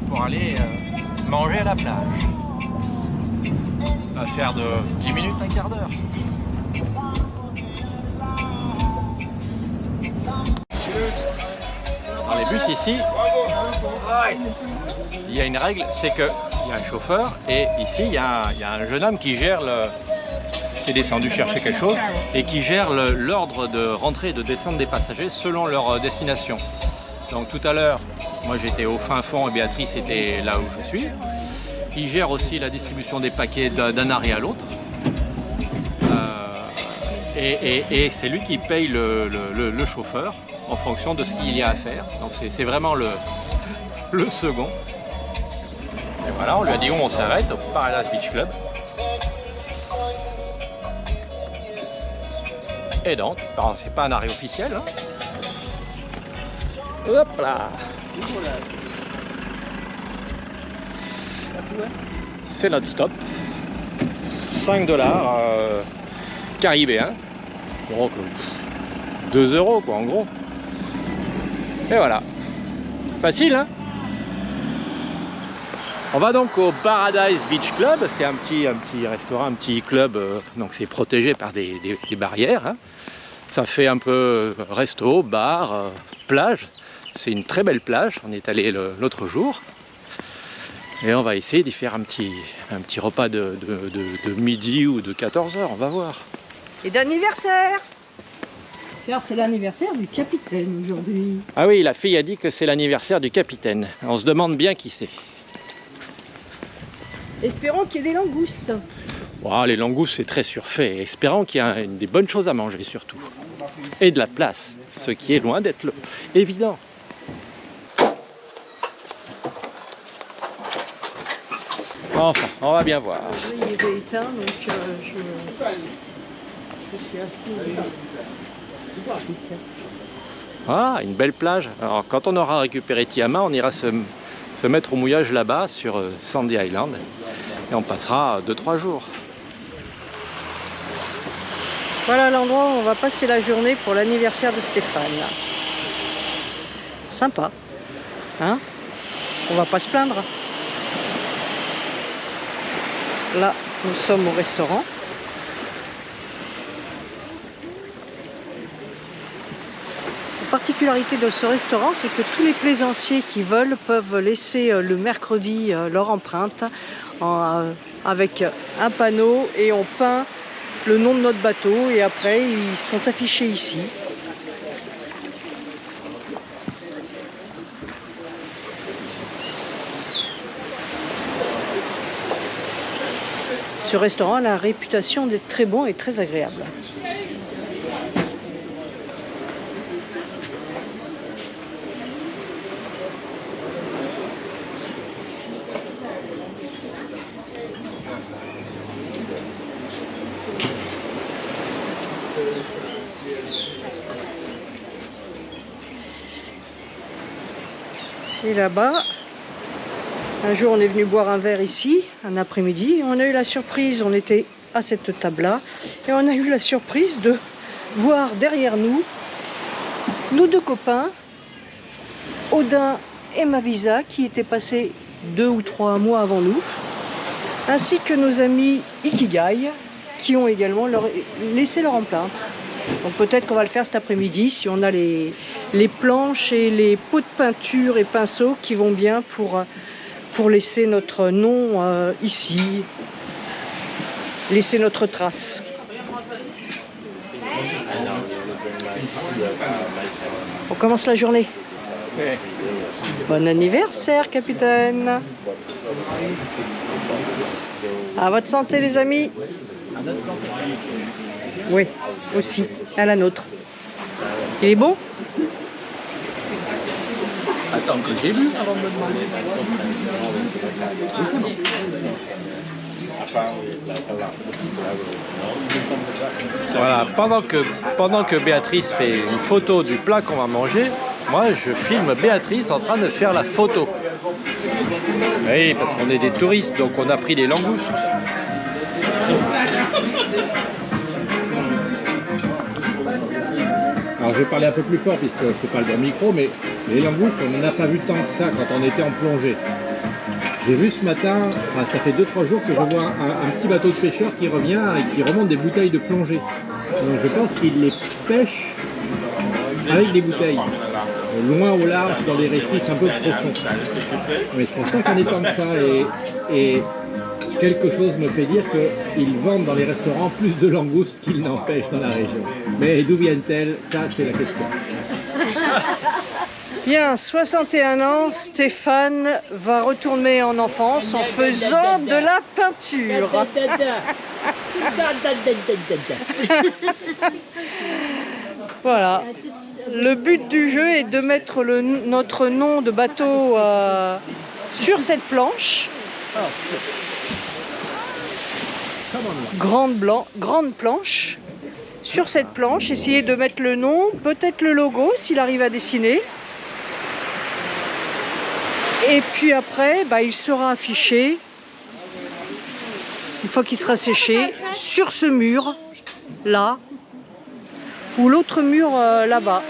pour aller manger à la plage. Affaire de 10 minutes, un quart d'heure. Dans les bus ici, il y a une règle, c'est qu'il y a un chauffeur et ici il y a un jeune homme qui gère qui est descendu chercher quelque chose et qui gère l'ordre de rentrée et de descente des passagers selon leur destination. Donc tout à l'heure, moi j'étais au fin fond et Béatrice était là où je suis. Il gère aussi la distribution des paquets d'un arrêt à l'autre. Et c'est lui qui paye le chauffeur en fonction de ce qu'il y a à faire. Donc c'est vraiment le second. Et voilà, on lui a dit où on s'arrête, au Paradise Beach Club. Et donc, c'est pas un arrêt officiel. Hein. Hop là. C'est notre stop. 5 $ caribéen. Donc 2 € quoi en gros. Et voilà. Facile hein. On va donc au Paradise Beach Club. C'est un petit restaurant, un petit club. Donc c'est protégé par des barrières. Hein. Ça fait un peu resto, bar, plage. C'est une très belle plage. On est allé l'autre jour. Et on va essayer d'y faire un petit repas de midi ou de 14 h, on va voir. Et d'anniversaire! Car c'est l'anniversaire du capitaine aujourd'hui. Ah oui, la fille a dit que c'est l'anniversaire du capitaine. On se demande bien qui c'est. Espérons qu'il y ait des langoustes. Wow, les langoustes c'est très surfait. Espérons qu'il y a des bonnes choses à manger surtout. Et de la place, ce qui est loin d'être évident. Enfin, on va bien voir. Il est éteint, donc je suis assez... Ah, une belle plage. Alors, quand on aura récupéré Tiama, on ira se mettre au mouillage là-bas sur Sandy Island. Et on passera 2-3 jours. Voilà l'endroit où on va passer la journée pour l'anniversaire de Stéphane. Sympa. Hein? On va pas se plaindre. Là, nous sommes au restaurant. La particularité de ce restaurant, c'est que tous les plaisanciers qui veulent peuvent laisser le mercredi leur empreinte avec un panneau et on peint le nom de notre bateau et après ils sont affichés ici. Ce restaurant a la réputation d'être très bon et très agréable. Et là-bas, un jour on est venu boire un verre ici, un après-midi, on a eu la surprise, on était à cette table-là, et on a eu la surprise de voir derrière nous, nos deux copains, Odin et Mavisa, qui étaient passés 2 ou 3 mois avant nous, ainsi que nos amis Ikigai, qui ont également laissé leur empreinte. Donc peut-être qu'on va le faire cet après-midi, si on a les planches et les pots de peinture et pinceaux qui vont bien pour laisser notre nom ici, laisser notre trace. On commence la journée. Bon anniversaire, capitaine. À votre santé, les amis. Oui, aussi, à la nôtre. Il est bon? Attends que j'ai bu avant de me demander. Voilà, pendant que Béatrice fait une photo du plat qu'on va manger, moi je filme Béatrice en train de faire la photo. Oui, parce qu'on est des touristes, donc on a pris des langoustes. Alors je vais parler un peu plus fort puisque c'est pas le bon micro, mais les langoustes, on n'en a pas vu tant que ça quand on était en plongée. J'ai vu ce matin, enfin, ça fait 2-3 jours que je vois un petit bateau de pêcheurs qui revient et qui remonte des bouteilles de plongée. Donc je pense qu'il les pêche avec des bouteilles, loin au large, dans des récifs un peu profonds. Mais je pense pas qu'on ait tant que ça, et quelque chose me fait dire qu'ils vendent dans les restaurants plus de langoustes qu'ils n'en pêchent dans la région. Mais d'où viennent-elles? Ça, c'est la question. Bien, 61 ans, Stéphane va retourner en enfance en faisant de la peinture. Voilà. Le but du jeu est de mettre notre nom de bateau sur cette planche. Grande planche. Sur cette planche, essayer de mettre le nom, peut-être le logo s'il arrive à dessiner. Et puis après, il sera affiché, une fois qu'il sera séché, sur ce mur, là, ou l'autre mur là-bas.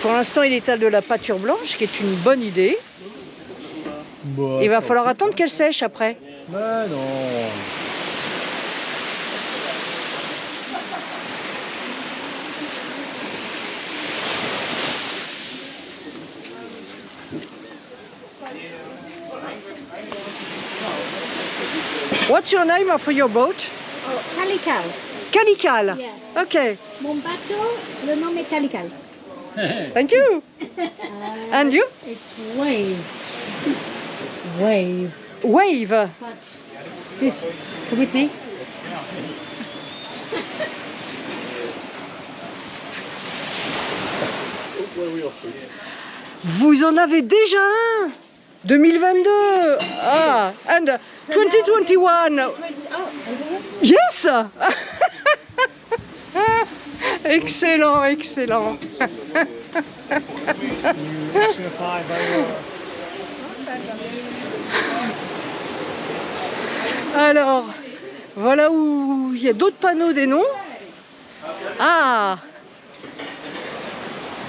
Pour l'instant, il étale de la pâture blanche, qui est une bonne idée. Il va falloir attendre qu'elle sèche après. Ben non. What's your name for your boat? Oh, Calical. Calical. Yeah. Okay. Mon bateau, le nom est Calical. Thank you. And you? It's Wave. Wave. Wave. But this, come with me. Vous en avez déjà un 2022. Ah, and 2021. Yes. Excellent, excellent. Alors, voilà où il y a d'autres panneaux des noms. Ah.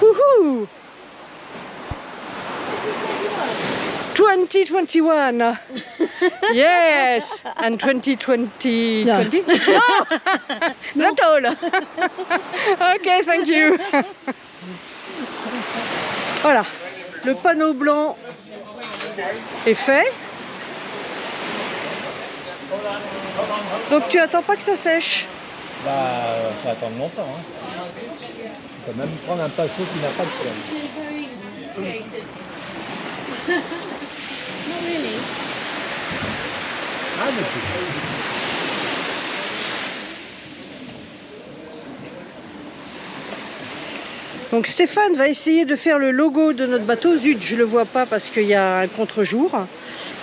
Wouhou. 2021. Yes. And 2020. No. 20? No. Not all. Okay, thank you. Voilà. Le panneau blanc est fait. Donc tu attends pas que ça sèche? Bah, ça attend longtemps. Hein. On peut même prendre un pinceau qui n'a pas de poil. Not really. Ah, mais Donc Stéphane va essayer de faire le logo de notre bateau. Zut, je le vois pas parce qu'il y a un contre-jour.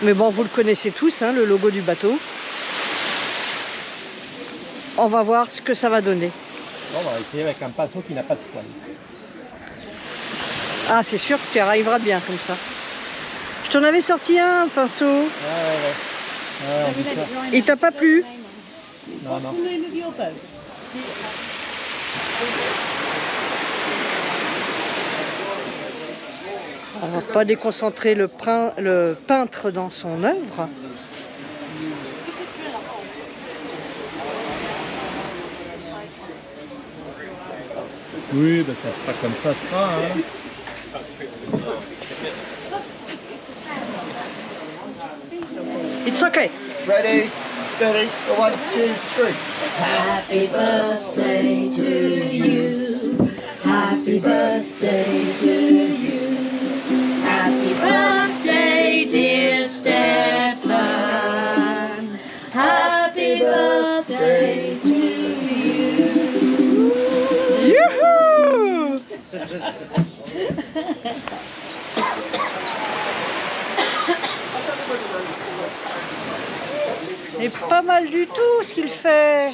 Mais bon, vous le connaissez tous, hein, le logo du bateau. On va voir ce que ça va donner. bon, on va essayer avec un pinceau qui n'a pas de poil. Ah, c'est sûr que tu y arriveras bien comme ça. Je t'en avais sorti un pinceau. Ouais. Have you let it dry Il t'a pas plu? Non, What's non. the name of your boat? On va pas déconcentrer le peintre dans son œuvre. Oui, ben ça sera comme ça sera. Hein. It's okay. Ready, steady, 1, 2, 3. Happy birthday to you. Happy birthday to you. Happy birthday, dear Stefan. Happy birthday to you. Youhou! C'est pas mal du tout ce qu'il fait.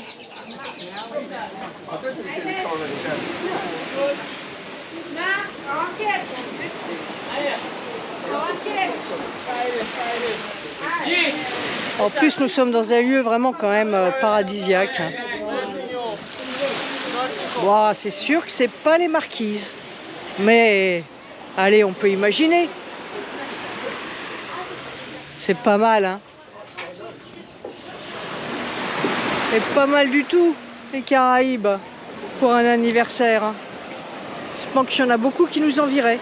En plus, nous sommes dans un lieu vraiment quand même paradisiaque. Wow, c'est sûr que c'est pas les marquises. Mais allez, on peut imaginer. C'est pas mal, hein. C'est pas mal du tout, les Caraïbes, pour un anniversaire. Hein. Je pense qu'il y en a beaucoup qui nous envieraient.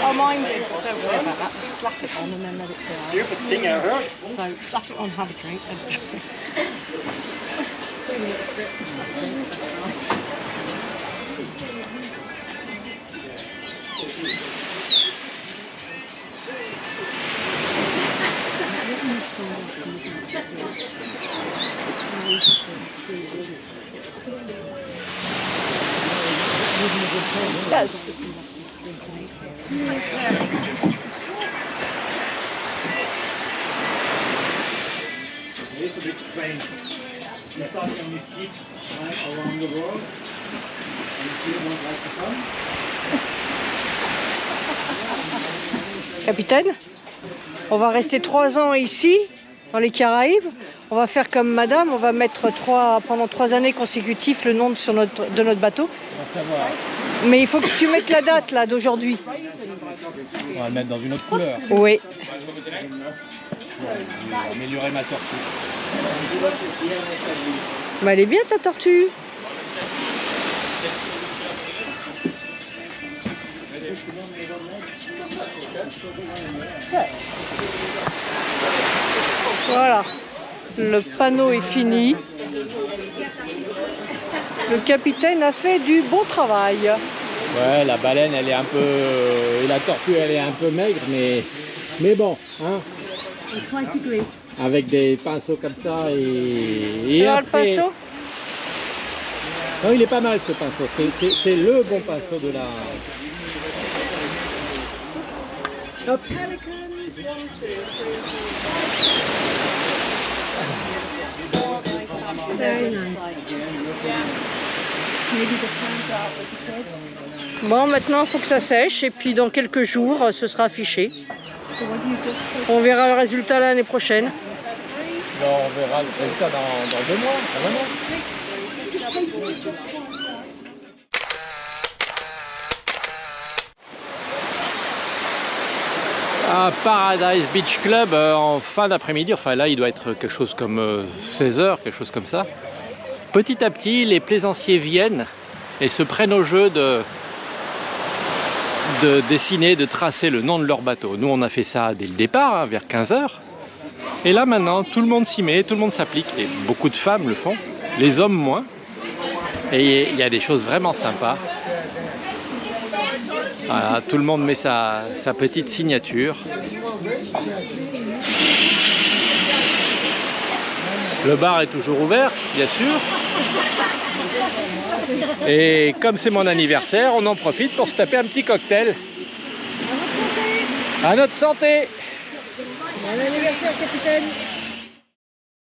Oh, mind you, don't worry about that. Just slap it on and then let it dry. Stupidest thing I heard. So slap it on, have a drink. Yes. A little bit strange. You start on your feet right around the world. And you still don't like the sun. Capitaine, on va rester 3 ans ici, dans les Caraïbes. On va faire comme madame, on va mettre pendant 3 années consécutives le nom de notre bateau. Mais il faut que tu mettes la date là d'aujourd'hui. On va le mettre dans une autre couleur. Oui. Je vais améliorer ma tortue. Bah, elle est bien ta tortue. Voilà, le panneau est fini. Le capitaine a fait du bon travail. Ouais, la baleine, elle est un peu... et la tortue, elle est un peu maigre, mais bon, hein. Avec des pinceaux comme ça et Alors, après... le pinceau? Non, il est pas mal ce pinceau, c'est le bon pinceau de la... Hop. Bon, maintenant, il faut que ça sèche et puis dans quelques jours, ce sera affiché. On verra le résultat l'année prochaine. Alors, on verra le résultat dans 2 mois, vraiment. À Paradise Beach Club en fin d'après-midi, enfin là il doit être quelque chose comme 16h, quelque chose comme ça. Petit à petit, les plaisanciers viennent et se prennent au jeu de dessiner, de tracer le nom de leur bateau. Nous on a fait ça dès le départ, hein, vers 15h. Et là maintenant, tout le monde s'y met, tout le monde s'applique. Et beaucoup de femmes le font, les hommes moins. Et il y a des choses vraiment sympas. Voilà, tout le monde met sa petite signature. Le bar est toujours ouvert, bien sûr. Et comme c'est mon anniversaire, on en profite pour se taper un petit cocktail. À notre santé! Bon anniversaire, capitaine!